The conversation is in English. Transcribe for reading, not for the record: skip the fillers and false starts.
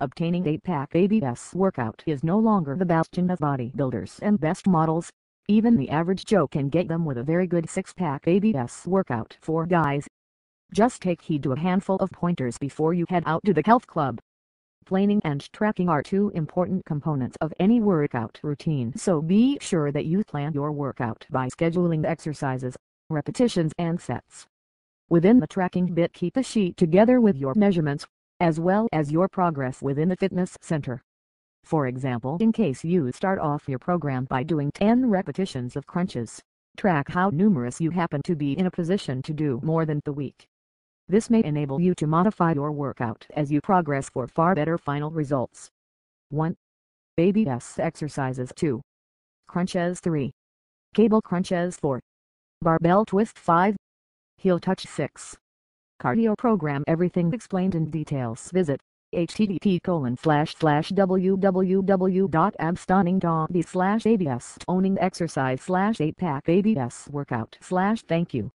Obtaining 8-pack ABS workout is no longer the bastion of bodybuilders and best models. Even the average Joe can get them with a very good 6-pack ABS workout for guys. Just take heed to a handful of pointers before you head out to the health club. Planning and tracking are two important components of any workout routine, so be sure that you plan your workout by scheduling exercises, repetitions and sets. Within the tracking bit, keep a sheet together with your measurements, as well as your progress within the fitness center. For example, in case you start off your program by doing 10 repetitions of crunches, track how numerous you happen to be in a position to do more than the week. This may enable you to modify your workout as you progress for far better final results. 1. ABS exercises. 2. Crunches. 3. Cable crunches. 4. Barbell twist. 5. Heel touch. 6. Cardio program. Everything explained in details. Visit http://www.abstonning.de/abs toning exercise/8-pack ABS workout/. Thank you.